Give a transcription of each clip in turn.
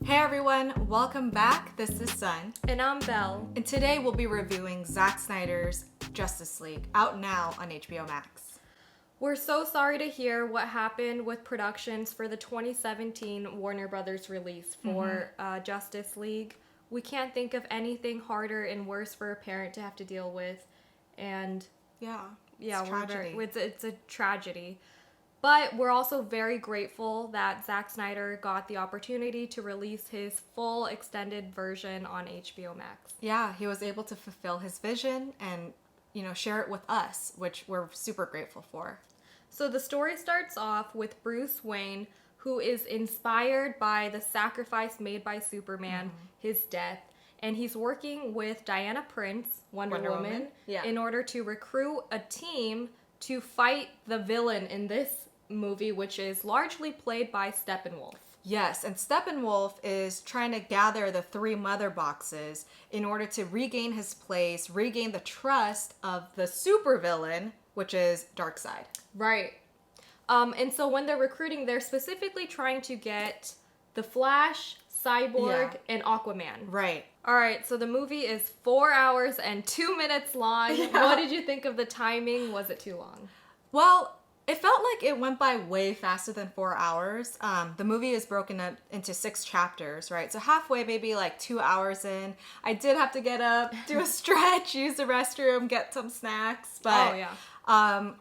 Hey everyone, welcome back. This is Sun. And I'm Belle. And today we'll be reviewing Zack Snyder's Justice League, out now on HBO Max. We're so sorry to hear what happened with productions for the 2017 Warner Brothers release for Justice League. We can't think of anything harder and worse for a parent to have to deal with. And it's a tragedy. But we're also very grateful that Zack Snyder got the opportunity to release his full extended version on HBO Max. Yeah, he was able to fulfill his vision and, share it with us, which we're super grateful for. So the story starts off with Bruce Wayne, who is inspired by the sacrifice made by Superman, his death, and he's working with Diana Prince, Wonder Woman, in order to recruit a team to fight the villain in this movie, which is largely played by Steppenwolf. Yes, and Steppenwolf is trying to gather the 3 mother boxes in order to regain his place, regain the trust of the supervillain, which is Darkseid. Right. And so when they're recruiting, they're specifically trying to get the Flash, Cyborg, and Aquaman. Right. All right, so the movie is 4 hours and 2 minutes long. Yeah. What did you think of the timing? Was it too long? Well, it felt like it went by way faster than 4 hours. The movie is broken up into 6 chapters, right? So halfway, maybe like 2 hours in, I did have to get up, do a stretch, use the restroom, get some snacks. But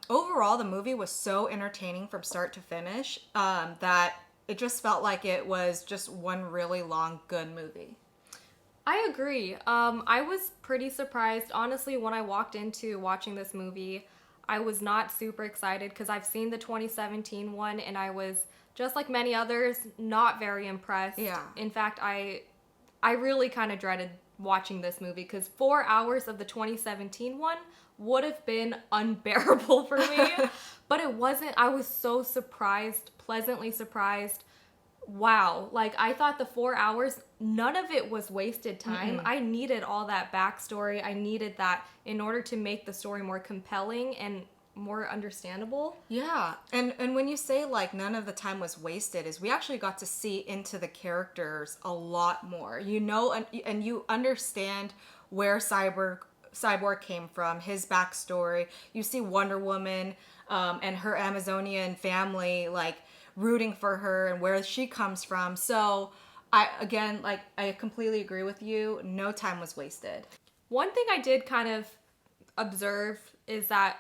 overall, the movie was so entertaining from start to finish that it just felt like it was just one really long, good movie. I agree. I was pretty surprised. Honestly, when I walked into watching this movie, I was not super excited because I've seen the 2017 one and I was, just like many others, not very impressed. Yeah. In fact, I really kind of dreaded watching this movie because 4 hours of the 2017 one would have been unbearable for me. But it wasn't. I was so surprised, pleasantly surprised. Wow. Like, I thought the 4 hours, none of it was wasted time. I needed all that backstory. I needed that in order to make the story more compelling and more understandable. Yeah. And when you say, like, none of the time was wasted, is we actually got to see into the characters a lot more. And you understand where Cyborg came from, his backstory. You see Wonder Woman and her Amazonian family, like, rooting for her and where she comes from. So I completely agree with you. No time was wasted. One thing I did kind of observe is that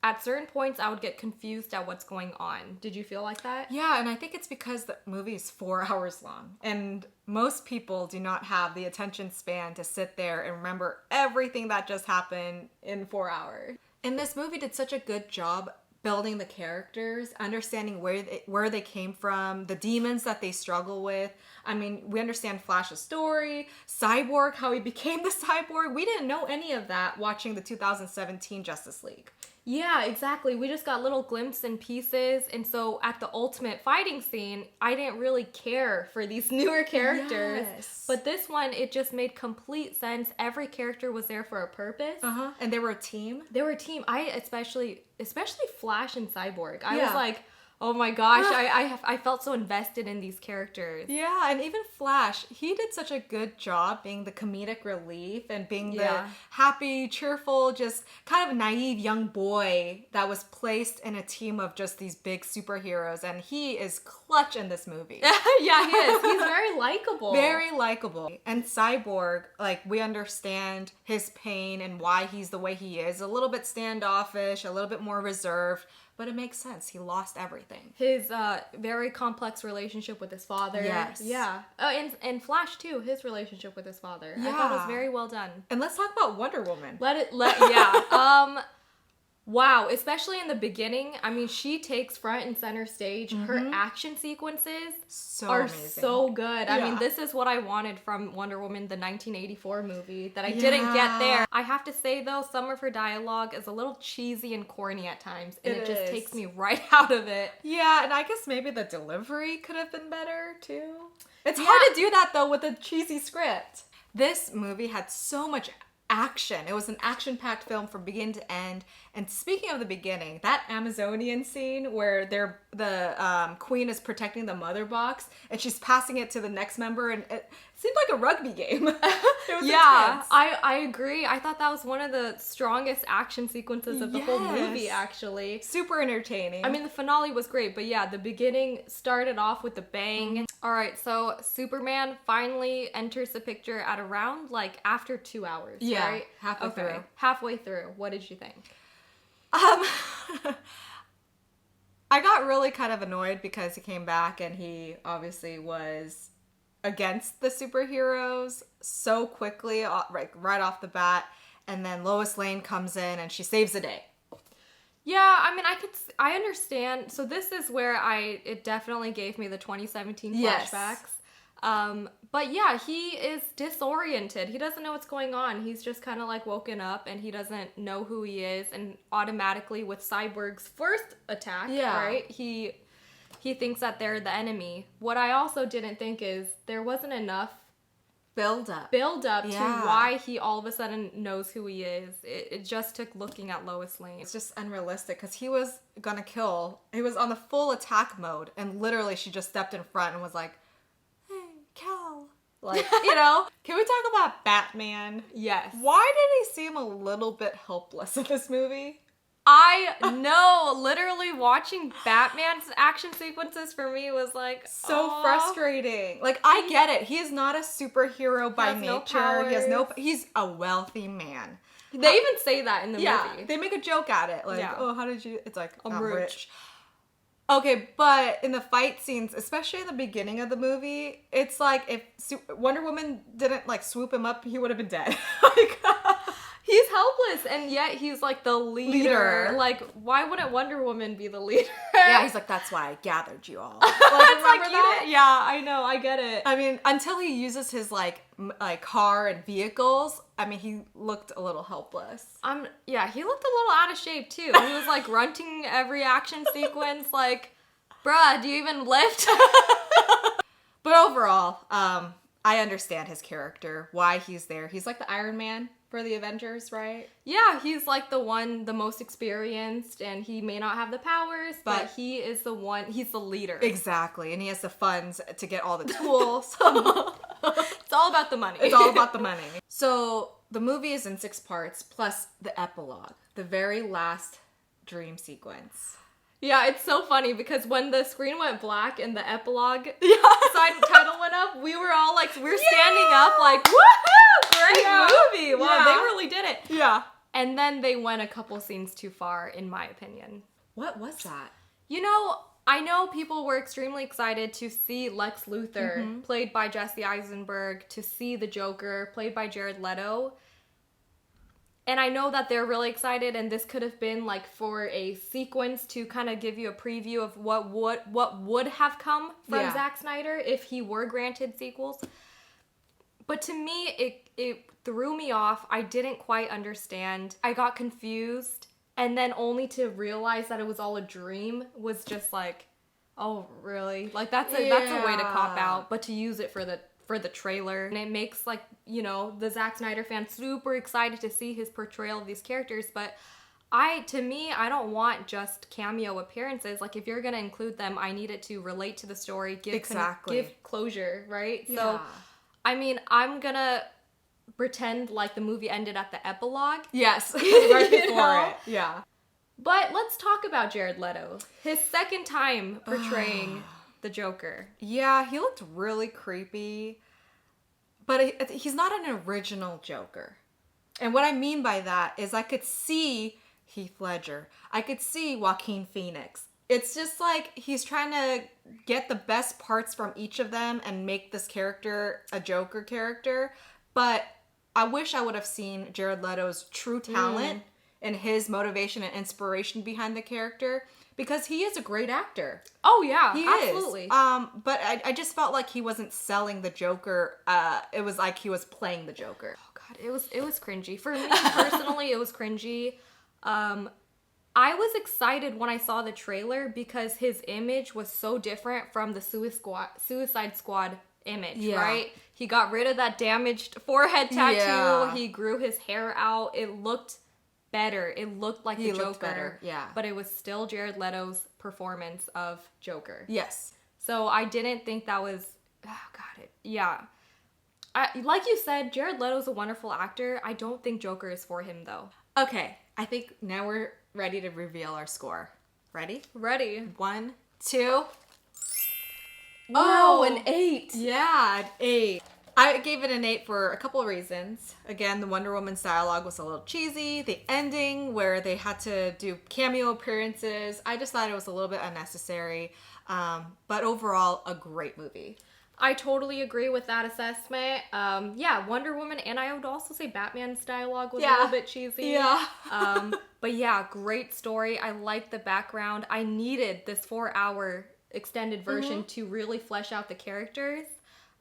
at certain points I would get confused at what's going on. Did you feel like that? Yeah, and I think it's because the movie is 4 hours long. And most people do not have the attention span to sit there and remember everything that just happened in 4 hours. And this movie did such a good job building the characters, understanding where they came from, the demons that they struggle with. I mean, we understand Flash's story, Cyborg, how he became the Cyborg. We didn't know any of that watching the 2017 Justice League. Yeah, exactly. We just got little glimpses and pieces. And so at the ultimate fighting scene, I didn't really care for these newer characters. Yes. But this one, it just made complete sense. Every character was there for a purpose. And they were a team. They were a team. I especially Flash and Cyborg. I was like, oh my gosh, I felt so invested in these characters. Yeah, and even Flash, he did such a good job being the comedic relief and being the happy, cheerful, just kind of naive young boy that was placed in a team of just these big superheroes, and he is clutch in this movie. Yeah, he is. He's very likable. Very likable. And Cyborg, like, we understand his pain and why he's the way he is. A little bit standoffish, a little bit more reserved. But it makes sense. He lost everything. His very complex relationship with his father. Yes. Yeah. And Flash, too. His relationship with his father. Yeah. I thought it was very well done. And let's talk about Wonder Woman. Wow. Especially in the beginning. I mean, she takes front and center stage. Her action sequences are amazing. So good. I mean, this is what I wanted from Wonder Woman, the 1984 movie that I didn't get there. I have to say, though, some of her dialogue is a little cheesy and corny at times. And it just takes me right out of it. Yeah, and I guess maybe the delivery could have been better, too. It's hard to do that, though, with a cheesy script. This movie had so much action. It was an action-packed film from beginning to end, And speaking of the beginning, that Amazonian scene where the queen is protecting the mother box and she's passing it to the next member, and it seemed like a rugby game. It was intense. I agree. I thought that was one of the strongest action sequences of the whole movie, actually. Super entertaining. I mean, the finale was great, but yeah, the beginning started off with a bang. All right, so Superman finally enters the picture at around, like, after 2 hours, right? Halfway through. Halfway through. What did you think? I got really kind of annoyed because he came back and he obviously was against the superheroes so quickly, right off the bat. And then Lois Lane comes in and she saves the day. Yeah, I mean, I understand. So this is where it definitely gave me the 2017 flashbacks. But yeah, he is disoriented. He doesn't know what's going on. He's just kind of like woken up and he doesn't know who he is. And automatically with Cyborg's first attack, right? He thinks that they're the enemy. What I also didn't think is there wasn't enough build up to why he all of a sudden knows who he is. It just took looking at Lois Lane. It's just unrealistic because he was gonna kill. He was on the full attack mode and literally she just stepped in front and was like, Cal. Like, you know, can we talk about Batman? Yes. Why did he seem a little bit helpless in this movie? I know. Literally watching Batman's action sequences for me was like so frustrating. Like, I get it. He is not a superhero by nature. He's a wealthy man. They even say that in the movie. They make a joke at it. Like, oh, how did you... It's like, I'm rich. Okay, but in the fight scenes, especially in the beginning of the movie, it's like if Wonder Woman didn't like swoop him up, he would have been dead. Like, he's helpless, and yet he's like the leader. Like, why wouldn't Wonder Woman be the leader? Yeah, he's like, that's why I gathered you all. Like, it's like, yeah, I know, I get it. I mean, until he uses his like car and vehicles, I mean, he looked a little helpless. Yeah, he looked a little out of shape too. He was like grunting every action sequence, like, bruh, do you even lift? But overall, I understand his character, why he's there. He's like the Iron Man for the Avengers, right? Yeah, he's like the most experienced, and he may not have the powers, but he is he's the leader. Exactly, and he has the funds to get all the tools. It's all about the money. It's all about the money. So the movie is in 6 parts, plus the epilogue, the very last dream sequence. Yeah, it's so funny because when the screen went black and the epilogue side title went up, we were all like, we're standing up like, woohoo, great movie. Wow, they really did it. Yeah. And then they went a couple scenes too far, in my opinion. What was that? You know, I know people were extremely excited to see Lex Luthor, played by Jesse Eisenberg, to see the Joker, played by Jared Leto. And I know that they're really excited, and this could have been like for a sequence to kind of give you a preview of what would have come from Zack Snyder if he were granted sequels. But to me, it threw me off. I didn't quite understand. I got confused, and then only to realize that it was all a dream was just like, oh, really? Like that's a way to cop out, but to use it for the trailer, and it makes, like, you know, the Zack Snyder fan super excited to see his portrayal of these characters. But I don't want just cameo appearances. Like, if you're gonna include them, I need it to relate to the story, give closure, right? Yeah. So I mean, I'm gonna pretend like the movie ended at the epilogue. Yes. Right before it. Yeah. But let's talk about Jared Leto. His second time portraying the Joker. Yeah, he looked really creepy. But he's not an original Joker. And what I mean by that is I could see Heath Ledger. I could see Joaquin Phoenix. It's just like he's trying to get the best parts from each of them and make this character a Joker character. But I wish I would have seen Jared Leto's true talent and his motivation and inspiration behind the character, because he is a great actor. Oh yeah, he absolutely. Is. But I just felt like he wasn't selling the Joker. It was like he was playing the Joker. Oh god, it was cringy. For me personally, it was cringy. I was excited when I saw the trailer because his image was so different from the Suicide Squad image, right? He got rid of that damaged forehead tattoo. Yeah. He grew his hair out. It looked better. It looked like He the looked Joker. better, yeah. But it was still Jared Leto's performance of Joker. Yes. So I didn't think that was... Oh, God. Yeah. Like you said, Jared Leto's a wonderful actor. I don't think Joker is for him, though. Okay, I think now we're ready to reveal our score. Ready? Ready. 1, 2. Oh, an 8. Yeah, an 8. I gave it an 8 for a couple of reasons. Again, the Wonder Woman's dialogue was a little cheesy. The ending, where they had to do cameo appearances, I just thought it was a little bit unnecessary. But overall, a great movie. I totally agree with that assessment. Yeah, Wonder Woman, and I would also say Batman's dialogue was a little bit cheesy. Yeah. But yeah, great story. I like the background. I needed this 4-hour extended version to really flesh out the characters.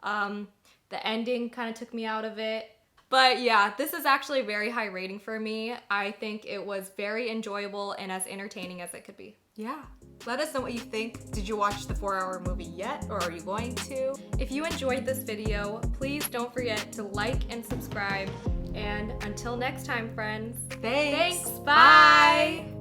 The ending kind of took me out of it. But yeah, this is actually a very high rating for me. I think it was very enjoyable and as entertaining as it could be. Yeah. Let us know what you think. Did you watch the 4-hour movie yet, or are you going to? If you enjoyed this video, please don't forget to like and subscribe. And until next time, friends. Thanks. Bye.